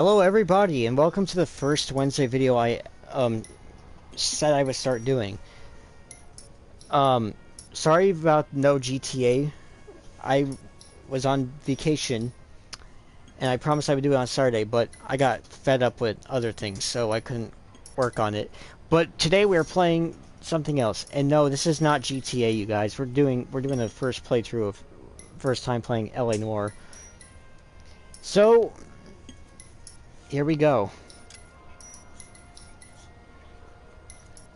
Hello everybody and welcome to the first Wednesday video I said I would start doing. Sorry about no GTA. I was on vacation and I promised I would do it on Saturday, but I got fed up with other things so I couldn't work on it. But today we're playing something else. And no, this is not GTA, you guys. We're doing the first playthrough of first time playing LA Noire. So here we go.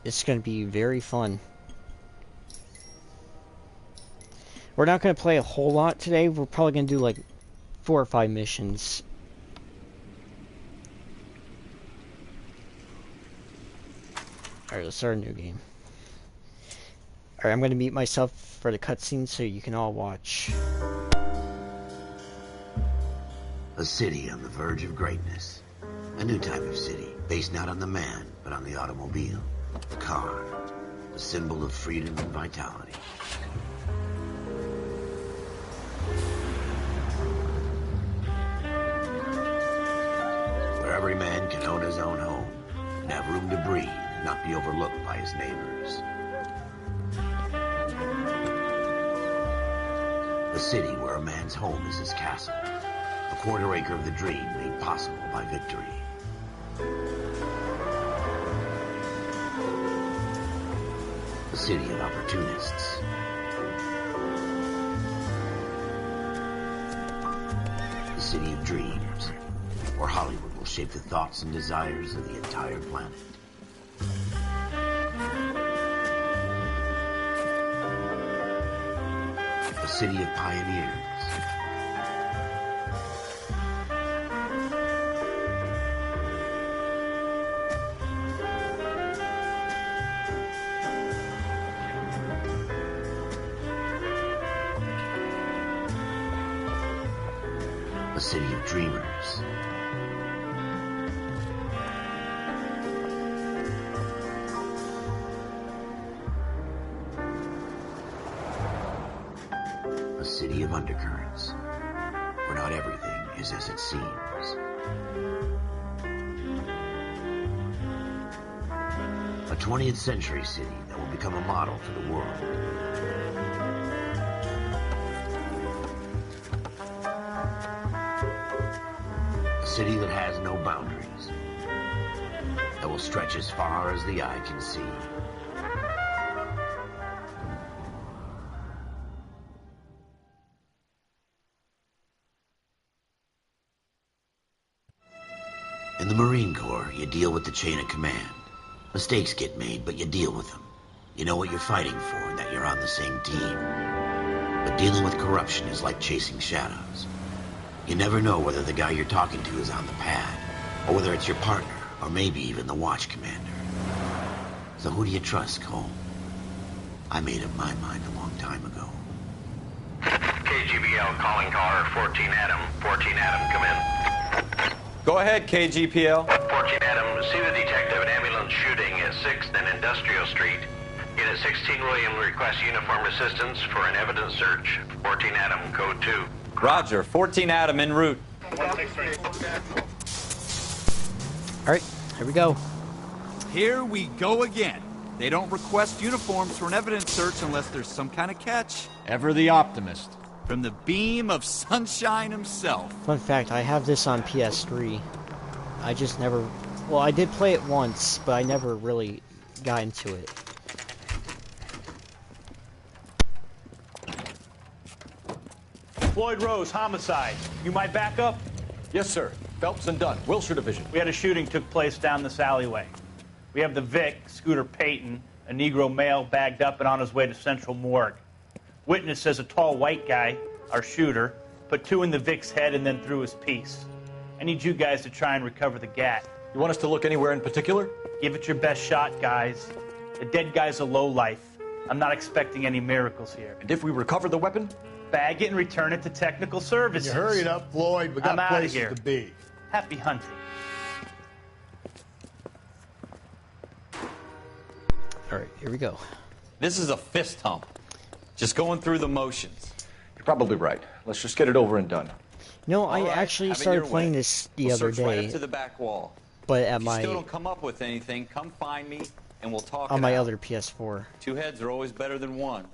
It's going to be very fun. We're not going to play a whole lot today. We're probably going to do like 4 or 5 missions. Alright, let's start a new game. Alright, I'm going to mute myself for the cutscene so you can all watch. A city on the verge of greatness. A new type of city, based not on the man, but on the automobile. The car. The symbol of freedom and vitality. Where every man can own his own home, and have room to breathe, and not be overlooked by his neighbors. A city where a man's home is his castle. A quarter acre of the dream made possible by victory. A city of opportunists. A city of dreams, where Hollywood will shape the thoughts and desires of the entire planet. A city of pioneers. A city of dreamers. A city of undercurrents, where not everything is as it seems. A 20th century city that will become a model for the world. A city that has no boundaries, that will stretch as far as the eye can see. In the Marine Corps, you deal with the chain of command. Mistakes get made, but you deal with them. You know what you're fighting for and that you're on the same team. But dealing with corruption is like chasing shadows. You never know whether the guy you're talking to is on the pad, or whether it's your partner, or maybe even the watch commander. So who do you trust, Cole? I made up my mind a long time ago. KGBL calling caller 14 Adam. 14 Adam, come in. Go ahead, KGPL. 14 Adam, see the detective at ambulance shooting at 6th and Industrial Street. Unit 16 William requests uniformed assistance for an evidence search. 14 Adam, code 2. Roger, 14 Adam en route. Alright, here we go. Here we go again. They don't request uniforms for an evidence search unless there's some kind of catch. Ever the optimist. From the beam of sunshine himself. Fun fact, I have this on PS3. I just never... Well, I did play it once, but I never really got into it. Floyd Rose, homicide. You my backup? Yes, sir. Phelps and Dunn, Wilshire Division. We had a shooting took place down this alleyway. We have the Vic, Scooter Payton, a Negro male bagged up and on his way to Central Morgue. Witness says a tall white guy, our shooter, put 2 in the Vic's head and then threw his piece. I need you guys to try and recover the gat. You want us to look anywhere in particular? Give it your best shot, guys. The dead guy's a lowlife. I'm not expecting any miracles here. And if we recover the weapon? Bag it and return it to technical services. You hurry it up, Floyd. We got I'm outta places here. to be. Happy hunting. Alright, here we go. This is a fist hump. Just going through the motions. You're probably right. Let's just get it over and done. No, All I right, actually have it started your playing way. this the We'll other search right day, up to the back wall. but at If you my still don't come up with anything, come find me and we'll talk on it my out. other PS4. Two heads are always better than one.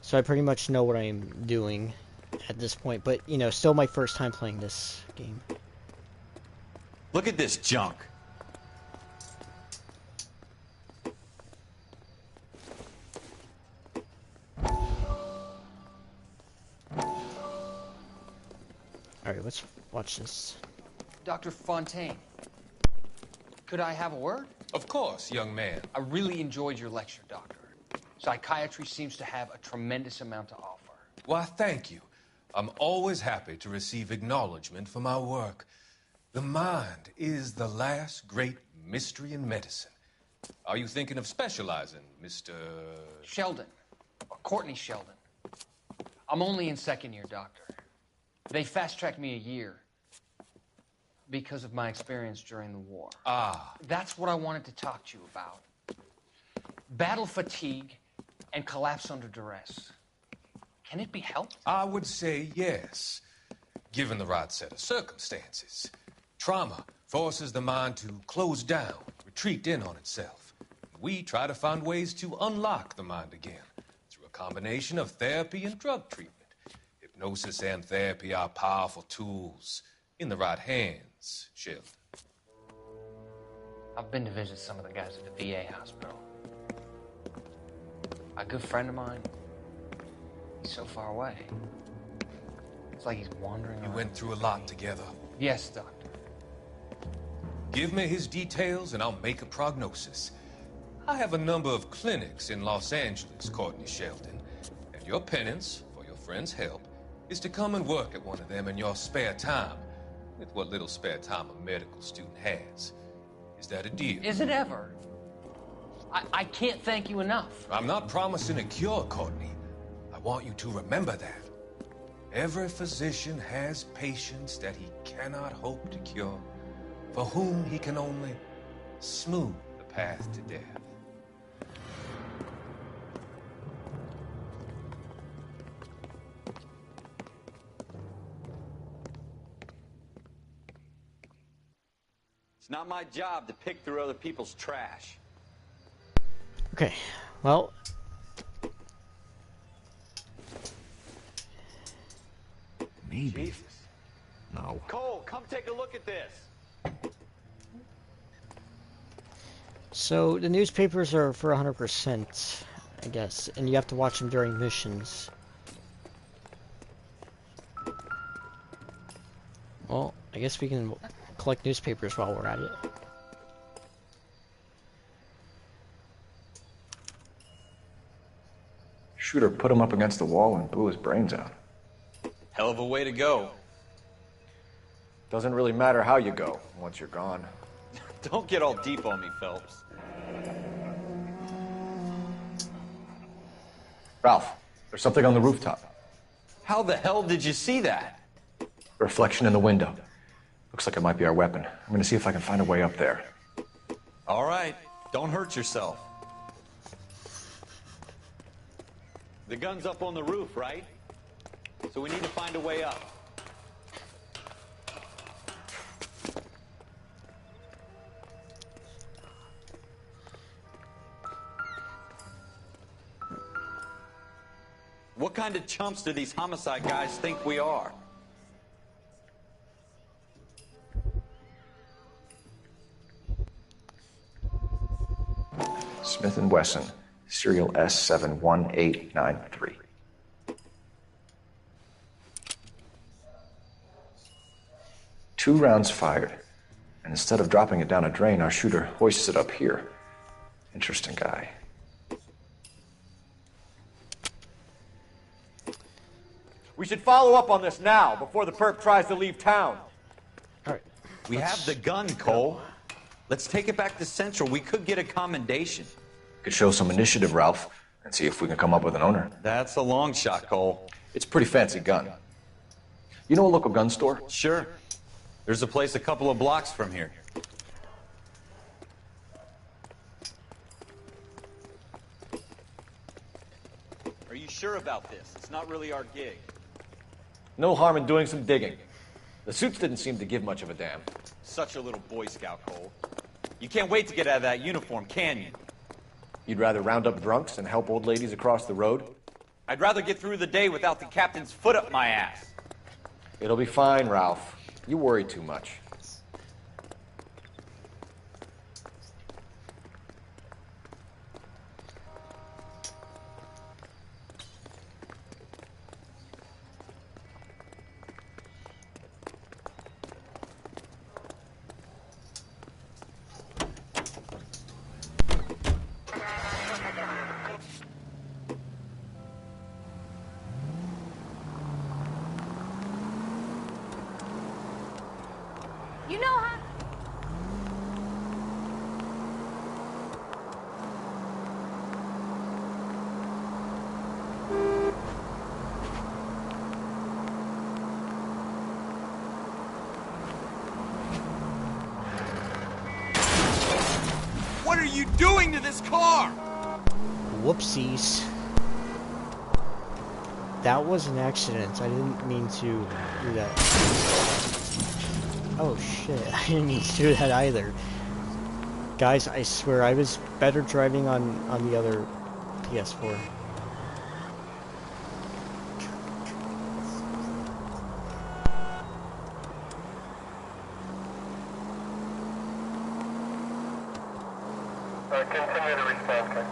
So I pretty much know what I'm doing at this point, but you know, still my first time playing this game. Look at this junk. Alright, let's watch this. Dr. Fontaine, could I have a word? Of course, young man. I really enjoyed your lecture, Doctor. Psychiatry seems to have a tremendous amount to offer. Why, thank you. I'm always happy to receive acknowledgement for my work. The mind is the last great mystery in medicine. Are you thinking of specializing, Mr. Sheldon, or Courtney Sheldon. I'm only in second year, Doctor. They fast-tracked me a year because of my experience during the war. Ah, That's what I wanted to talk to you about. Battle fatigue and collapse under duress. Can it be helped? I would say yes, given the right set of circumstances. Trauma forces the mind to close down, retreat in on itself. We try to find ways to unlock the mind again through a combination of therapy and drug treatment. Hypnosis and therapy are powerful tools in the right hands, Sheldon. I've been to visit some of the guys at the VA hospital. A good friend of mine, he's so far away. It's like he's wandering You around. went through a lot together. Yes, Doctor. Give me his details and I'll make a prognosis. I have a number of clinics in Los Angeles, Courtney Sheldon, and your penance, for your friend's help, is to come and work at one of them in your spare time, with what little spare time a medical student has. Is that a deal? Is it ever? I can't thank you enough. I'm not promising a cure, Courtney. I want you to remember that. Every physician has patients that he cannot hope to cure, for whom he can only smooth the path to death. It's not my job to pick through other people's trash. Okay, well, Maybe. No. Cole, come take a look at this. so the newspapers are for 100%, I guess, and you have to watch them during missions. Well, I guess we can collect newspapers while we're at it. Shooter put him up against the wall and blew his brains out. Hell of a way to go. Doesn't really matter how you go once you're gone. Don't get all deep on me, Phelps. Ralph, there's something on the rooftop. How the hell did you see that? A reflection in the window. Looks like it might be our weapon. I'm gonna see if I can find a way up there. All right, don't hurt yourself. The gun's up on the roof, right? So we need to find a way up. What kind of chumps do these homicide guys think we are? Smith & Wesson, serial S71893. Two rounds fired, and instead of dropping it down a drain, our shooter hoists it up here. Interesting guy. We should follow up on this now, before the perp tries to leave town. Alright. We have the gun, Cole. Let's take it back to Central. We could get a commendation. Could show some initiative, Ralph, and see if we can come up with an owner. That's a long shot, Cole. It's a pretty fancy gun. You know a local gun store? Sure. There's a place a couple of blocks from here. Are you sure about this. It's not really our gig. No harm in doing some digging. The suits didn't seem to give much of a damn. Such a little Boy Scout, Cole. You can't wait to get out of that uniform, can you? You'd rather round up drunks and help old ladies across the road? I'd rather get through the day without the captain's foot up my ass. It'll be fine, Ralph. You worry too much. You know how... What are you doing to this car? Whoopsies. That was an accident. I didn't mean to do that. Oh shit, I didn't mean to do that either. Guys, I swear I was better driving on the other PS4. Continue to respond, okay?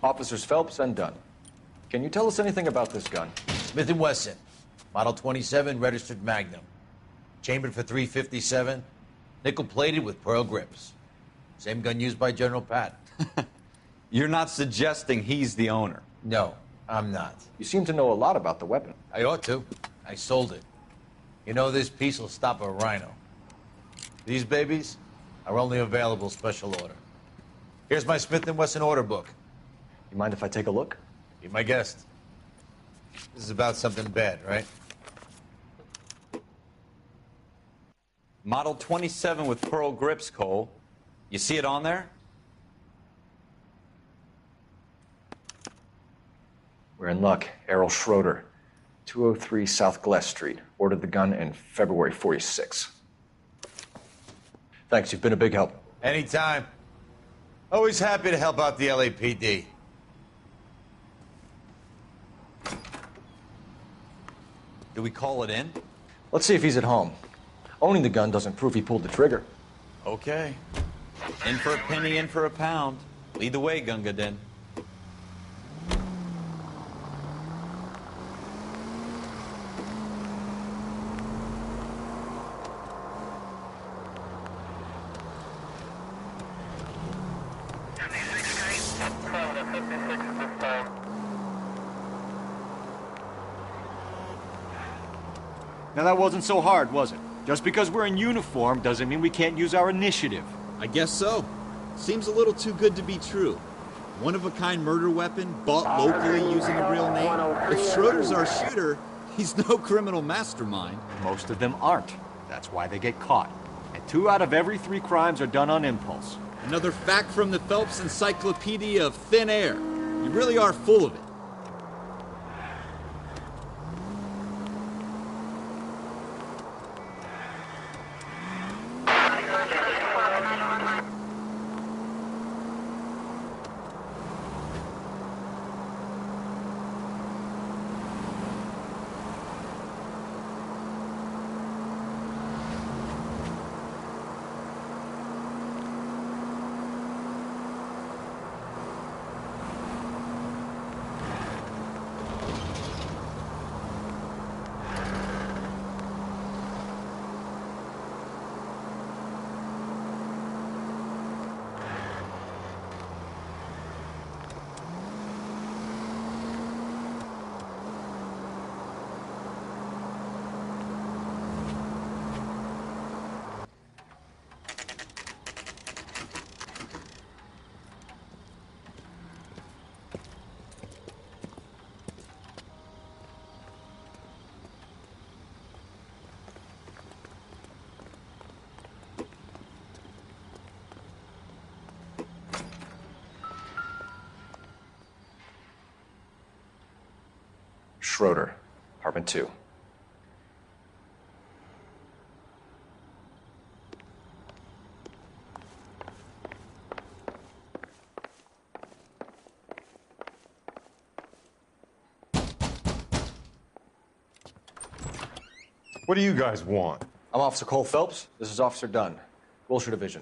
Officers Phelps and Dunn. Can you tell us anything about this gun? Smith & Wesson, Model 27, registered Magnum. Chambered for .357, nickel-plated with pearl grips. Same gun used by General Patton. You're not suggesting he's the owner. No, I'm not. You seem to know a lot about the weapon. I ought to. I sold it. You know, this piece will stop a rhino. These babies are only available special order. Here's my Smith & Wesson order book. You mind if I take a look? Be my guest. This is about something bad, right? Model 27 with pearl grips, Cole. You see it on there? We're in luck. Errol Schroeder, 203 South Glass Street. Ordered the gun in February '46. Thanks, you've been a big help. Anytime. Always happy to help out the LAPD. Do we call it in? Let's see if he's at home. Owning the gun doesn't prove he pulled the trigger. Okay. In for a penny, in for a pound. Lead the way, Gunga Din. Now that wasn't so hard, was it? Just because we're in uniform doesn't mean we can't use our initiative. I guess so. Seems a little too good to be true. One-of-a-kind murder weapon, bought locally using a real name. If Schroeder's our shooter, he's no criminal mastermind. Most of them aren't. That's why they get caught. And 2 out of every 3 crimes are done on impulse. Another fact from the Phelps Encyclopedia of Thin Air. You really are full of it. Schroeder, apartment 2. What do you guys want? I'm Officer Cole Phelps. This is Officer Dunn, Wilshire Division.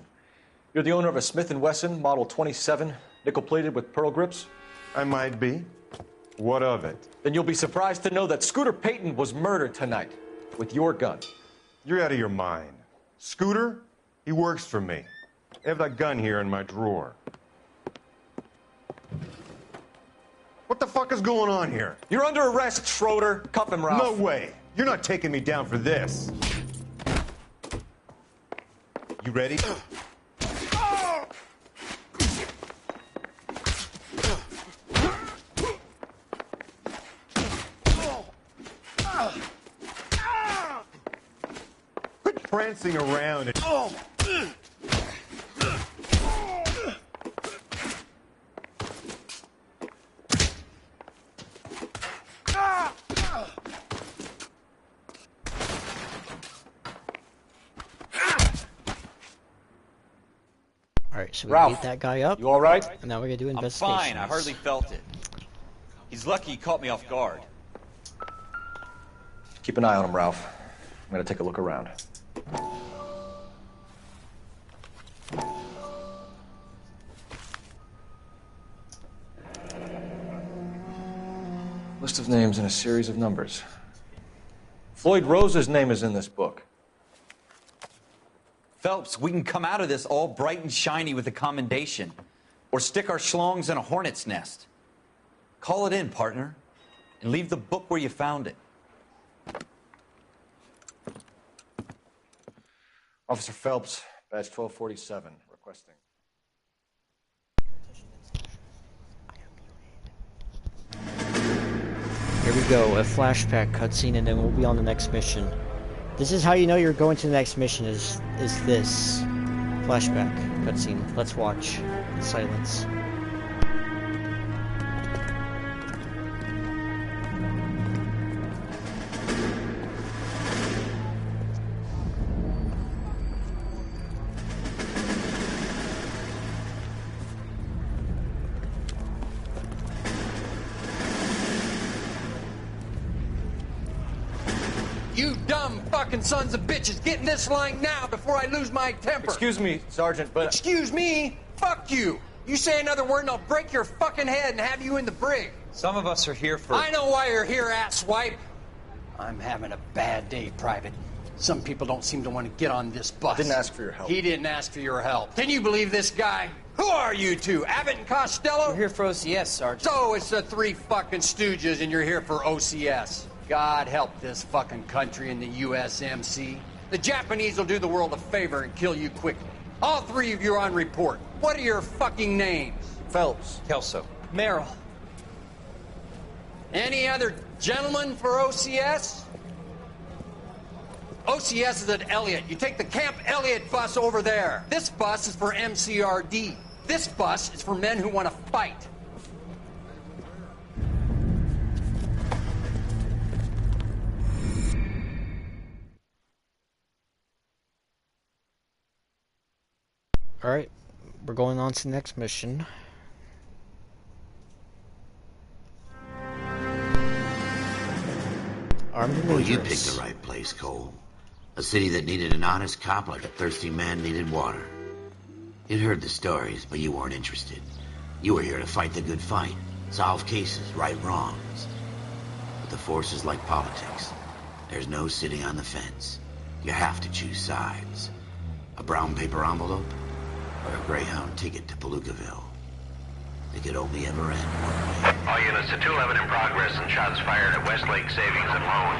You're the owner of a Smith & Wesson Model 27, nickel-plated with pearl grips? I might be. What of it? Then you'll be surprised to know that Scooter Payton was murdered tonight with your gun. You're out of your mind. Scooter? He works for me. I have that gun here in my drawer. What the fuck is going on here? You're under arrest, Schroeder. Cuff him, Ralph. No way. You're not taking me down for this. You ready? Quit prancing around and... Alright, so we Ralph, beat that guy up. You all right? And now we're gonna do I'm investigations. fine. I hardly felt it. He's lucky he caught me off guard. Keep an eye on him, Ralph. I'm gonna take a look around. List of names and a series of numbers. Floyd Rose's name is in this book. Phelps, we can come out of this all bright and shiny with a commendation. Or stick our schlongs in a hornet's nest. Call it in, partner. And leave the book where you found it. Officer Phelps, badge 1247, requesting. Here we go, a flashback cutscene, and then we'll be on the next mission. This is how you know you're going to the next mission, is this flashback cutscene. Let's watch in silence. You dumb fucking sons of bitches, get in this line now before I lose my temper. Excuse me, Sergeant, but... Excuse me? Fuck you. You say another word and I'll break your fucking head and have you in the brig. Some of us are here for... I know why you're here, asswipe. I'm having a bad day, Private. Some people don't seem to want to get on this bus. Didn't ask for your help. He didn't ask for your help. Can you believe this guy? Who are you two? Abbott and Costello? We're here for OCS, Sergeant. So it's the three fucking stooges and you're here for OCS. God help this fucking country and the USMC. The Japanese will do the world a favor and kill you quickly. All three of you are on report. What are your fucking names? Phelps. Kelso. Merrill. Any other gentlemen for OCS? OCS is at Elliott. You take the Camp Elliott bus over there. This bus is for MCRD. This bus is for men who want to fight. Alright, we're going on to the next mission. Armed and Well, you dangerous. picked the right place, Cole. A city that needed an honest cop like a thirsty man needed water. You'd heard the stories, but you weren't interested. You were here to fight the good fight, solve cases, right wrongs. But the force is like politics. There's no sitting on the fence. You have to choose sides. A brown paper envelope, or a Greyhound ticket to Palookaville. It could only ever end one way. All units to 211 in progress and shots fired at Westlake Savings and Loan,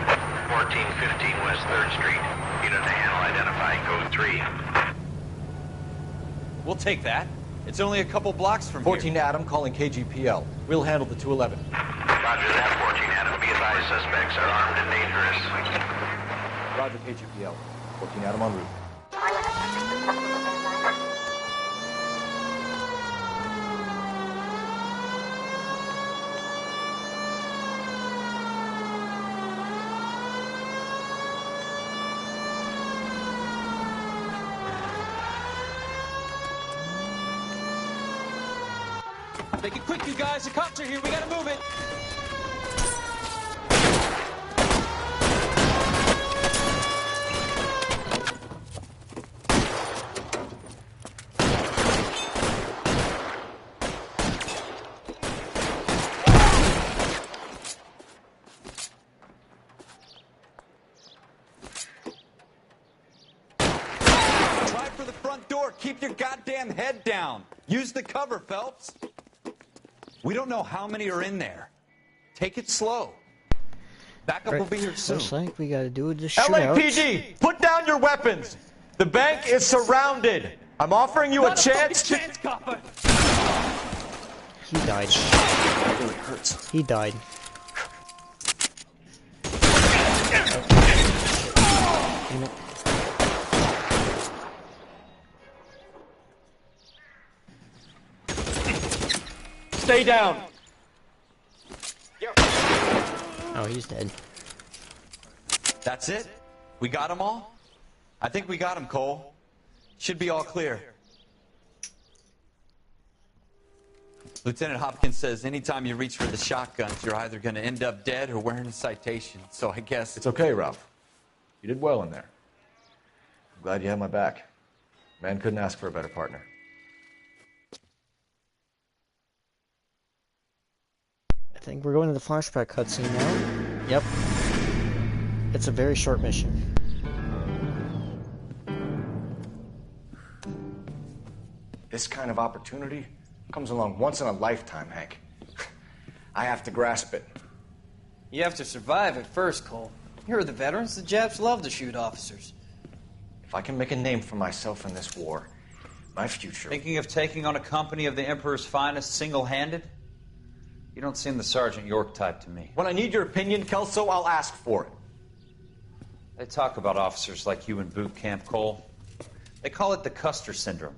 1415 West 3rd Street. Unit to handle identifying code 3. We'll take that. It's only a couple blocks from 14 here. Adam calling KGPL. We'll handle the 211. Roger that, 14 Adam. Be advised, suspects are armed and dangerous. Roger, KGPL. 14 Adam en route. Make it quick, you guys. The cops are here. We gotta move it. Try for the front door. Keep your goddamn head down. Use the cover, Phelps. We don't know how many are in there. Take it slow. Backup will be here soon. Looks like we gotta do the shootout. LAPD, put down your weapons. The bank is surrounded. I'm offering you a chance to... copper. He died. That really hurts. He died. Damn it. Stay down. Oh, he's dead. That's it? We got them all? I think we got them, Cole. Should be all clear. Lieutenant Hopkins says anytime you reach for the shotguns, you're either going to end up dead or wearing a citation. So I guess... It's okay, Ralph. You did well in there. I'm glad you had my back. Man couldn't ask for a better partner. I think we're going to the flashback cutscene now. Yep. It's a very short mission. This kind of opportunity comes along once in a lifetime, Hank. I have to grasp it. You have to survive it first, Cole. Here are the veterans. The Japs love to shoot officers. If I can make a name for myself in this war, my future... Thinking of taking on a company of the Emperor's finest single-handed? You don't seem the Sergeant York type to me. When I need your opinion, Kelso, I'll ask for it. They talk about officers like you in boot camp, Cole. They call it the Custer syndrome.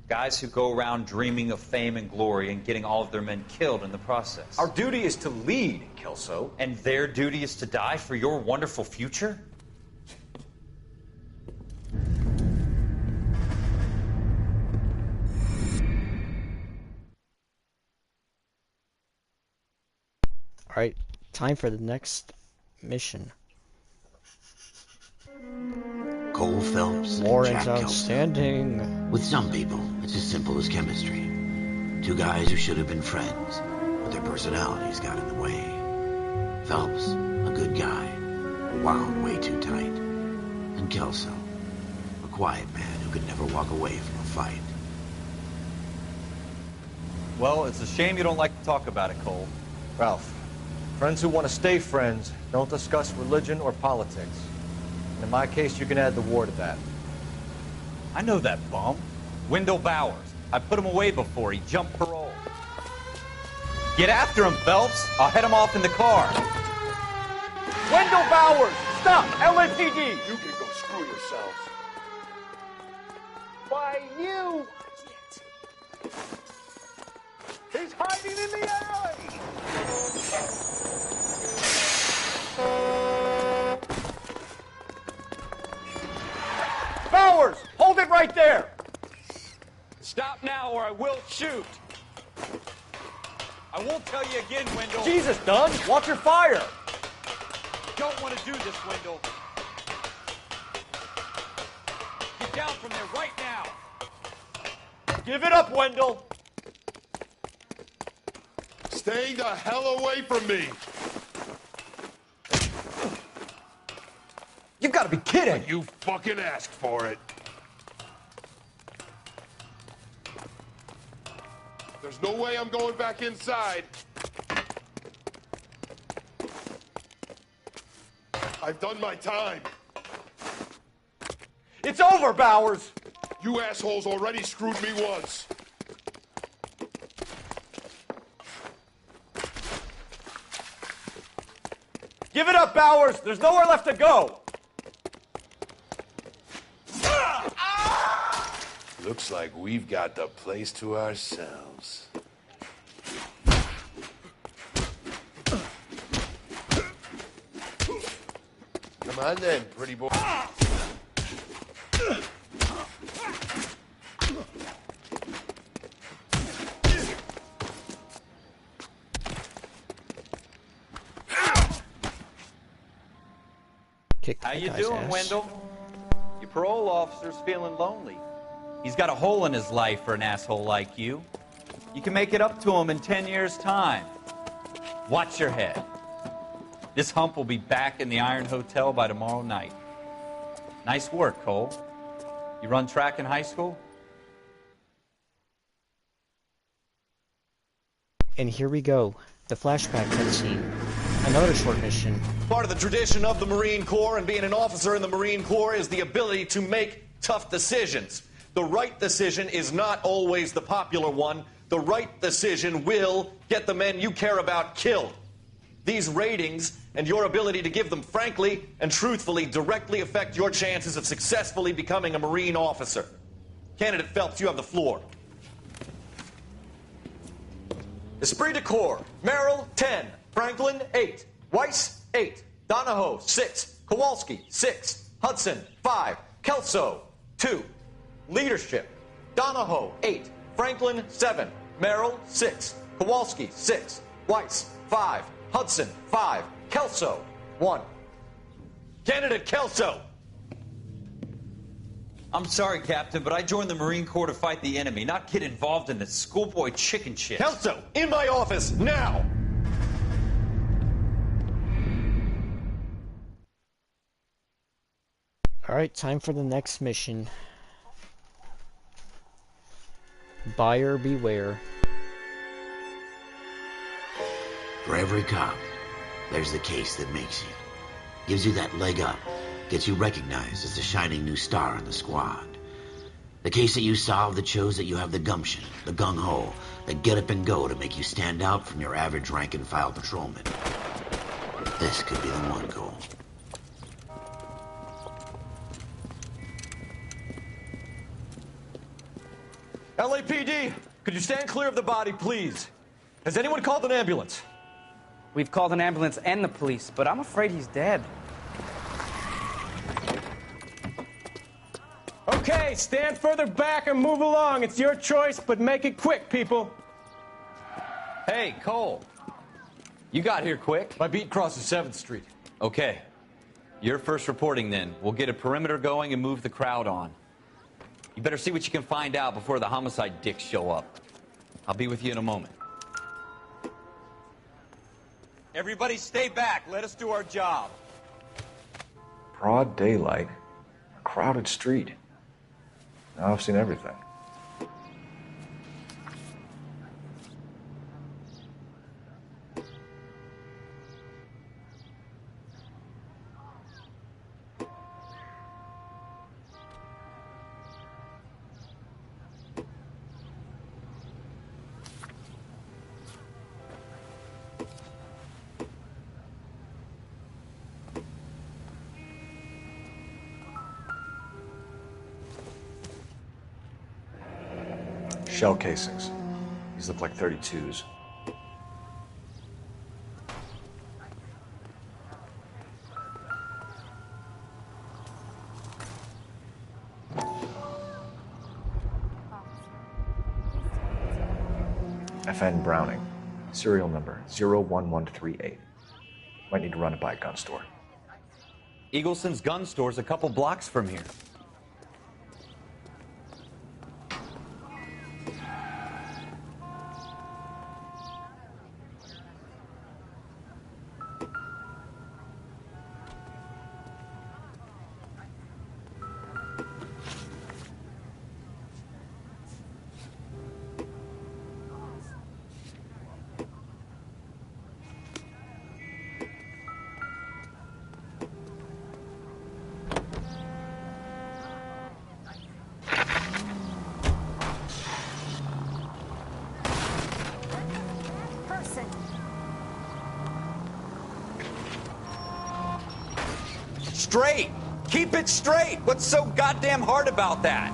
Guys who go around dreaming of fame and glory and getting all of their men killed in the process. Our duty is to lead, Kelso. And their duty is to die for your wonderful future? Alright, time for the next mission. Cole Phelps and Warren's Jack Kelso. outstanding. With some people, it's as simple as chemistry. Two guys who should have been friends, but their personalities got in the way. Phelps, a good guy, wound way too tight. And Kelso, a quiet man who could never walk away from a fight. Well, it's a shame you don't like to talk about it, Cole. Ralph, friends who want to stay friends don't discuss religion or politics. And in my case, you can add the war to that. I know that bum. Wendell Bowers. I put him away before. He jumped parole. Get after him, Phelps. I'll head him off in the car. Wendell Bowers! Stop! LAPD! You can go screw yourselves. Why, you! He's hiding in the alley! Bowers! Hold it right there! Stop now or I will shoot. I won't tell you again, Wendell. Jesus, Dunn! Watch your fire! Don't want to do this, Wendell. Get down from there right now. Give it up, Wendell! Stay the hell away from me! You've got to be kidding! You fucking asked for it. There's no way I'm going back inside. I've done my time. It's over, Bowers! You assholes already screwed me once. Give it up, Bowers! There's nowhere left to go! Looks like we've got the place to ourselves. Come on then, pretty boy. you guy's doing, ass. Wendell? Your parole officer's feeling lonely. He's got a hole in his life for an asshole like you. You can make it up to him in 10 years' time. Watch your head. This hump will be back in the Iron Hotel by tomorrow night. Nice work, Cole. You run track in high school? And here we go. The flashback cutscene. Another short mission. Part of the tradition of the Marine Corps and being an officer in the Marine Corps is the ability to make tough decisions. The right decision is not always the popular one. The right decision will get the men you care about killed. These ratings and your ability to give them frankly and truthfully directly affect your chances of successfully becoming a Marine officer. Candidate Phelps, you have the floor. Esprit de Corps, Merrill, 10. Franklin, 8. Weiss, 8. Donahoe, 6. Kowalski, 6. Hudson, 5. Kelso, 2. Leadership, Donahoe, 8. Franklin, 7. Merrill, 6. Kowalski, 6. Weiss, 5. Hudson, 5. Kelso, 1. Candidate Kelso! I'm sorry, Captain, but I joined the Marine Corps to fight the enemy, not get involved in this schoolboy chicken shit. Kelso, in my office, now! Alright, time for the next mission. Buyer beware. For every cop, there's the case that makes you. Gives you that leg up. Gets you recognized as the shining new star in the squad. The case that you solve that shows that you have the gumption, the gung-ho, the get up and go to make you stand out from your average rank-and-file patrolman. This could be the one, Cole. LAPD, could you stand clear of the body, please? Has anyone called an ambulance? We've called an ambulance and the police, but I'm afraid he's dead. Okay, stand further back and move along. It's your choice, but make it quick, people. Hey, Cole. You got here quick. My beat crosses 7th Street. Okay. You're first reporting then. We'll get a perimeter going and move the crowd on. You better see what you can find out before the homicide dicks show up. I'll be with you in a moment. Everybody stay back. Let us do our job. Broad daylight, a crowded street. Now I've seen everything. Shell casings. These look like 32s. FN Browning. Serial number 01138. Might need to run it by a gun store. Eagleson's gun store's a couple blocks from here. Straight! Keep it straight! What's so goddamn hard about that?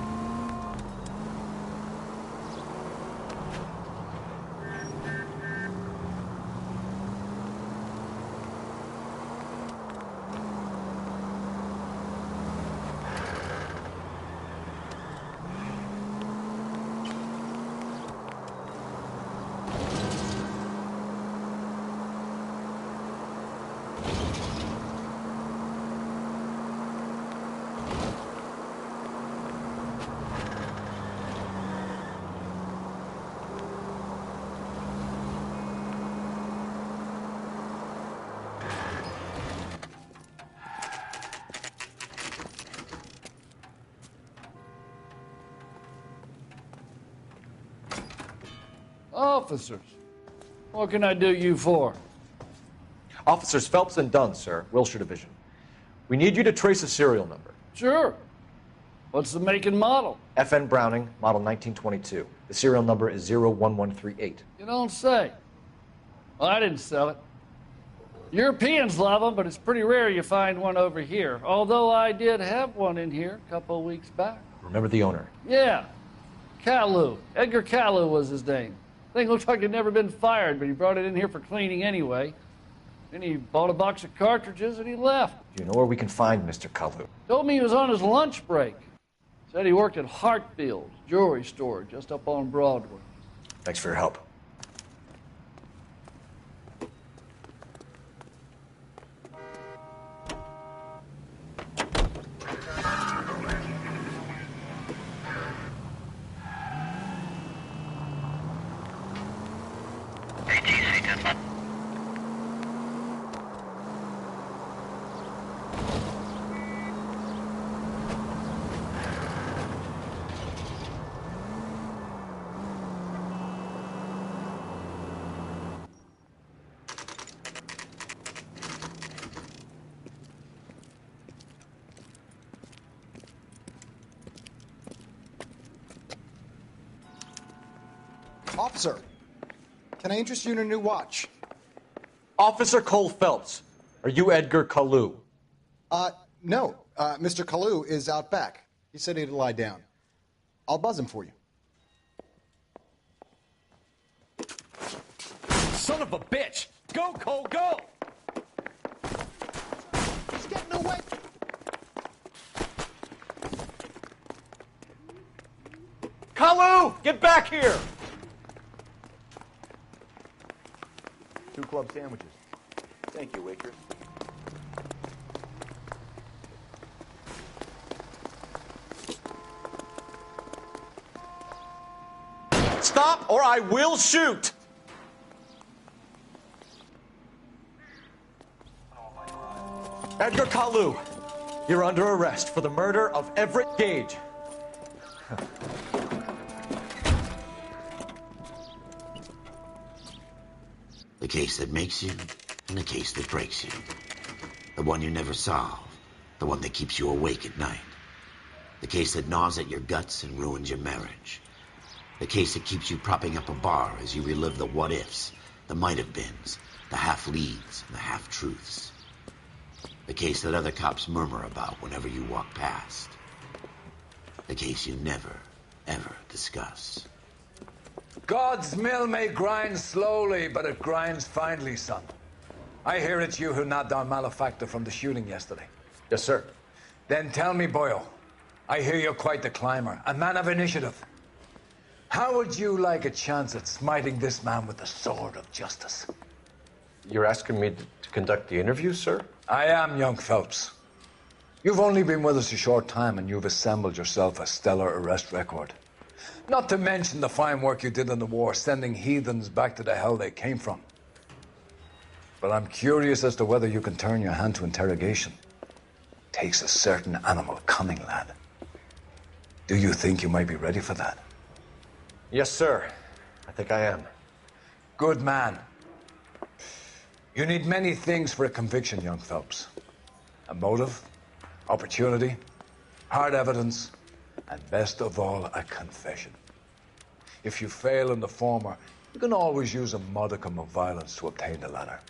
Officers, what can I do you for? Officers Phelps and Dunn, sir, Wilshire Division. We need you to trace a serial number. Sure. What's the make and model? FN Browning, model 1922. The serial number is 01138. You don't say. Well, I didn't sell it. Europeans love them, but it's pretty rare you find one over here. Although I did have one in here a couple of weeks back. Remember the owner? Yeah. Kalu. Edgar Kalu was his name. Thing looked like he'd never been fired, but he brought it in here for cleaning anyway. Then he bought a box of cartridges and he left. Do you know where we can find Mr. Kalu? Told me he was on his lunch break. Said he worked at Hartfield's jewelry store just up on Broadway. Thanks for your help. Officer, can I interest you in a new watch? Officer Cole Phelps, are you Edgar Kalu? No. Mr. Kalu is out back. He said he'd lie down. I'll buzz him for you. Son of a bitch! Go, Cole, go! He's getting away! Kalu, get back here! 2 club sandwiches. Thank you, waitress. Stop or I will shoot! Edgar Kalu, you're under arrest for the murder of Everett Gage. The case that makes you, and the case that breaks you. The one you never solve, the one that keeps you awake at night. The case that gnaws at your guts and ruins your marriage. The case that keeps you propping up a bar as you relive the what-ifs, the might-have-beens, the half-leads, and the half-truths. The case that other cops murmur about whenever you walk past. The case you never, ever discuss. God's mill may grind slowly, but it grinds finely, son. I hear it's you who nabbed our malefactor from the shooting yesterday. Yes, sir. Then tell me, Boyle, I hear you're quite the climber, a man of initiative. How would you like a chance at smiting this man with the sword of justice? You're asking me to conduct the interview, sir? I am, young Phelps. You've only been with us a short time, and you've assembled yourself a stellar arrest record. Not to mention the fine work you did in the war, sending heathens back to the hell they came from. But I'm curious as to whether you can turn your hand to interrogation. Takes a certain animal cunning, lad. Do you think you might be ready for that? Yes, sir. I think I am. Good man. You need many things for a conviction, young Phelps. A motive, opportunity, hard evidence, and best of all, a confession. If you fail in the former, you can always use a modicum of violence to obtain the latter.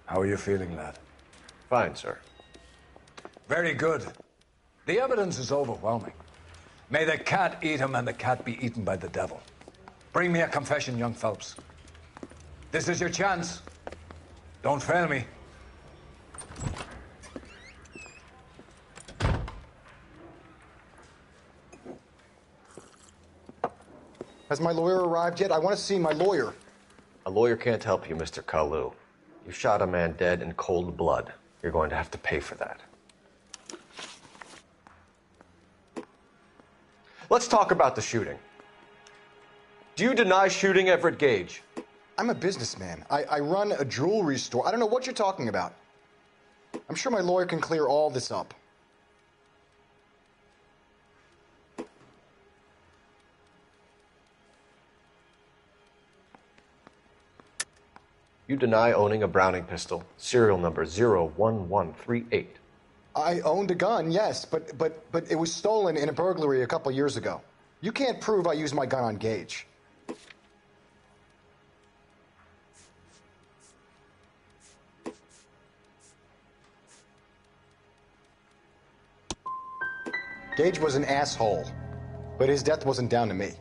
How are you feeling, lad? Fine, sir. Very good. The evidence is overwhelming. May the cat eat him and the cat be eaten by the devil. Bring me a confession, young Phelps. This is your chance. Don't fail me. Has my lawyer arrived yet? I want to see my lawyer. A lawyer can't help you, Mr. Kalu. You shot a man dead in cold blood. You're going to have to pay for that. Let's talk about the shooting. Do you deny shooting Everett Gage? I'm a businessman. I run a jewelry store. I don't know what you're talking about. I'm sure my lawyer can clear all this up. You deny owning a Browning pistol, serial number 01138. I owned a gun, yes, but it was stolen in a burglary a couple years ago. You can't prove I used my gun on Gage. Gage was an asshole, but his death wasn't down to me.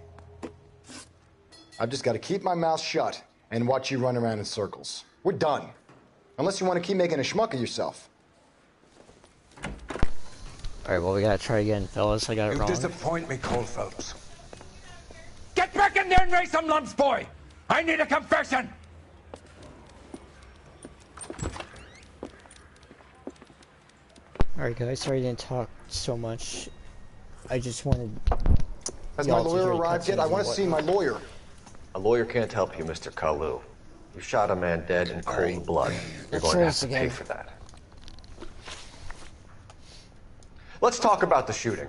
I've just got to keep my mouth shut and watch you run around in circles. We're done. Unless you want to keep making a schmuck of yourself. Alright, well, we gotta try again, fellas. I got it You wrong. disappoint me, Cole Phelps. Get back in there and raise some lumps, boy! I need a confession! Alright, guys, sorry I didn't talk so much. I just wanted... Has my lawyer arrived yet? I want to see my lawyer. A lawyer can't help you, Mr. Kalu. You shot a man dead in cold blood. You're Let's going try to have this to again. pay for that. Let's talk about the shooting.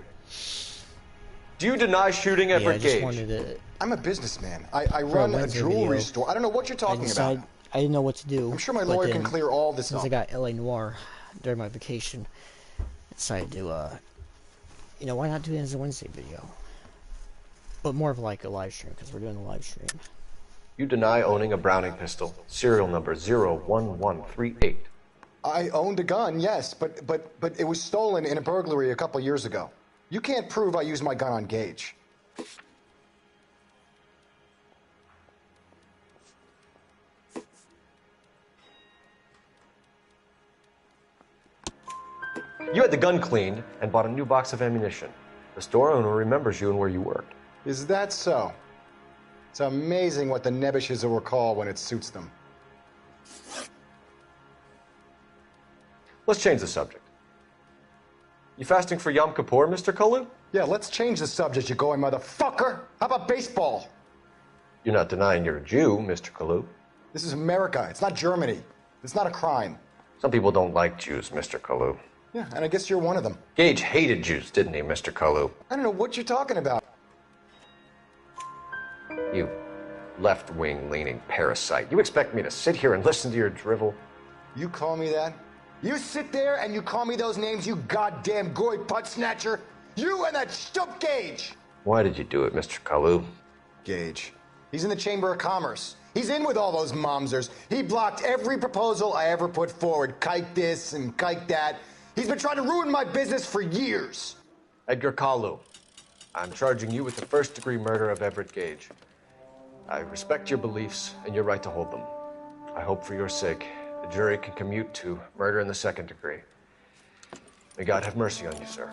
Do you deny shooting Everett Gage? I'm a businessman. I run a jewelry store. I don't know what you're talking about. I didn't know what to do. I'm sure my but lawyer then, can clear all this since up. I got LA Noire during my vacation, I decided to, you know, why not do it as a Wednesday video? But more of like a live stream, because we're doing a live stream. You deny owning a Browning pistol, serial number 01138. I owned a gun, yes, but it was stolen in a burglary a couple years ago. You can't prove I used my gun on Gage. You had the gun cleaned and bought a new box of ammunition. The store owner remembers you and where you worked. Is that so? It's amazing what the nebbishes will recall when it suits them. Let's change the subject. You fasting for Yom Kippur, Mr. Kalu? Yeah, let's change the subject, you going motherfucker. How about baseball? You're not denying you're a Jew, Mr. Kalu. This is America. It's not Germany. It's not a crime. Some people don't like Jews, Mr. Kalu. Yeah, and I guess you're one of them. Gage hated Jews, didn't he, Mr. Kalu? I don't know what you're talking about. You left-wing leaning parasite. You expect me to sit here and listen to your drivel? You call me that? You sit there and you call me those names, you goddamn goy putt snatcher? You and that stup Gage! Why did you do it, Mr. Kalu? Gage. He's in the Chamber of Commerce. He's in with all those momsers. He blocked every proposal I ever put forward. Kike this and kike that. He's been trying to ruin my business for years. Edgar Kalu, I'm charging you with the first-degree murder of Everett Gage. I respect your beliefs and your right to hold them. I hope for your sake the jury can commute to murder in the second degree. May God have mercy on you, sir.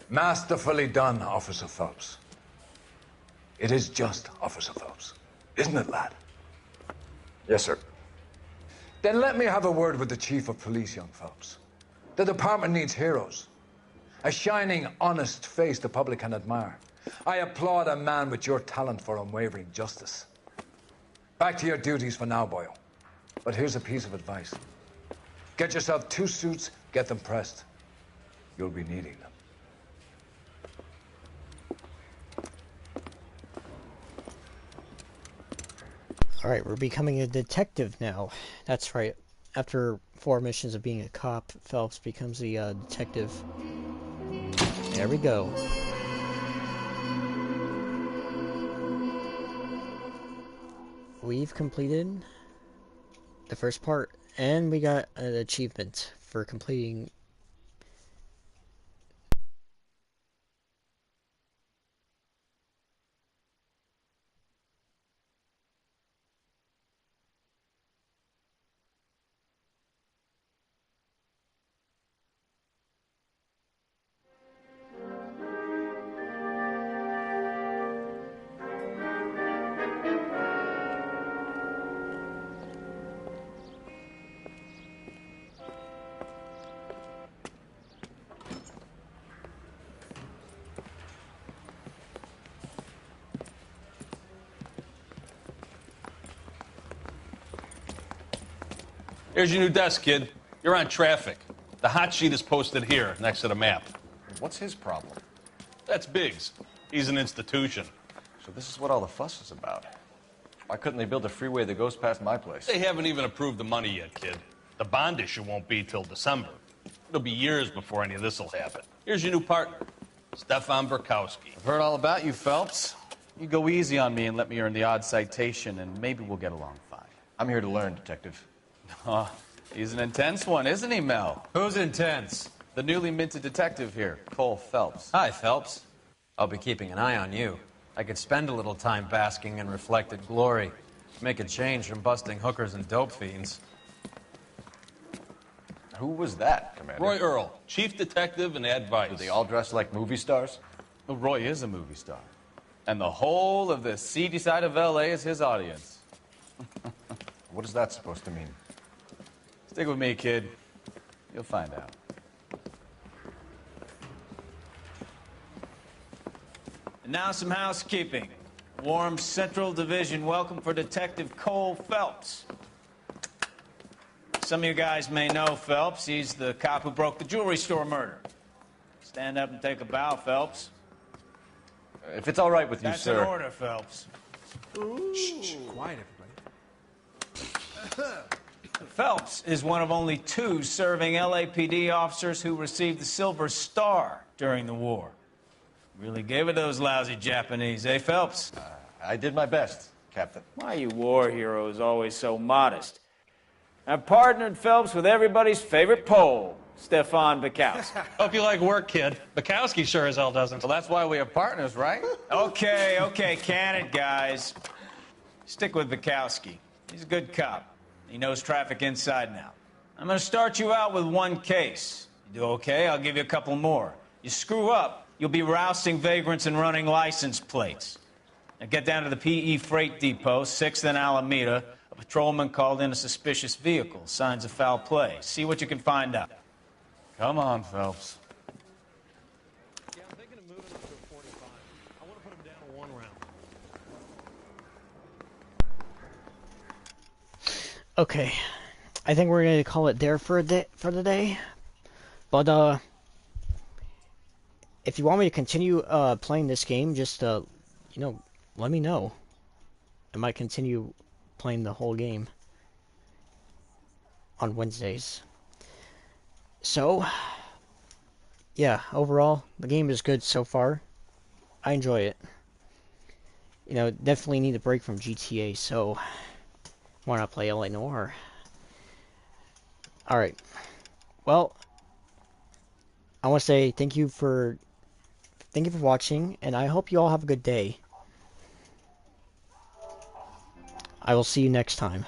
Masterfully done, Officer Phelps. It is just Officer Phelps. Isn't it, lad? Yes, sir. Then let me have a word with the Chief of Police, young Phelps. The department needs heroes. A shining, honest face the public can admire. I applaud a man with your talent for unwavering justice. Back to your duties for now, boyo. But here's a piece of advice. Get yourself 2 suits, get them pressed. You'll be needing them. Alright, we're becoming a detective now. That's right. After 4 missions of being a cop, Phelps becomes a detective. There we go. We've completed the first part, and we got an achievement for completing Here's your new desk, kid. You're on traffic. The hot sheet is posted here, next to the map. What's his problem? That's Biggs. He's an institution. So this is what all the fuss is about. Why couldn't they build a freeway that goes past my place? They haven't even approved the money yet, kid. The bond issue won't be till December. It'll be years before any of this will happen. Here's your new partner, Stefan Burkowski. I've heard all about you, Phelps. You go easy on me and let me earn the odd citation, and maybe we'll get along fine. I'm here to learn, Detective. Oh, he's an intense one, isn't he, Mel? Who's intense? The newly minted detective here, Cole Phelps. Hi, Phelps. I'll be keeping an eye on you. I could spend a little time basking in reflected glory. Make a change from busting hookers and dope fiends. Who was that, Commander? Roy Earl, chief detective and advice. Do they all dress like movie stars? Well, Roy is a movie star. And the whole of the seedy side of L.A. is his audience. What is that supposed to mean? Stick with me, kid. You'll find out. And now some housekeeping. Warm Central Division welcome for Detective Cole Phelps. Some of you guys may know Phelps. He's the cop who broke the jewelry store murder. Stand up and take a bow, Phelps. If it's all right with you, That's sir. an order, Phelps. Shh, quiet, everybody. Phelps is one of only 2 serving LAPD officers who received the Silver Star during the war. Really gave it those lousy Japanese, eh, Phelps? I did my best, Captain. Why you war heroes always so modest? I've partnered Phelps with everybody's favorite Pole, Stefan Burkowski. Hope you like work, kid. Bukowski sure as hell doesn't. Well, that's why we have partners, right? Okay, can it, guys. Stick with Bukowski. He's a good cop. He knows traffic inside and out. I'm going to start you out with 1 case. You do okay, I'll give you a couple more. You screw up, you'll be rousting vagrants and running license plates. Now get down to the PE Freight Depot, 6th and Alameda. A patrolman called in a suspicious vehicle. Signs of foul play. See what you can find out. Come on, Phelps. Yeah, I'm thinking of moving up to a 45. I want to put him down to 1 round. Okay, I think we're gonna call it there for the day. But if you want me to continue playing this game, just let me know. I might continue playing the whole game on Wednesdays. So, yeah, overall, the game is good so far. I enjoy it. Definitely need a break from GTA, so why not play LA Noire? Alright. Well, I want to say thank you for watching, and I hope you all have a good day. I will see you next time.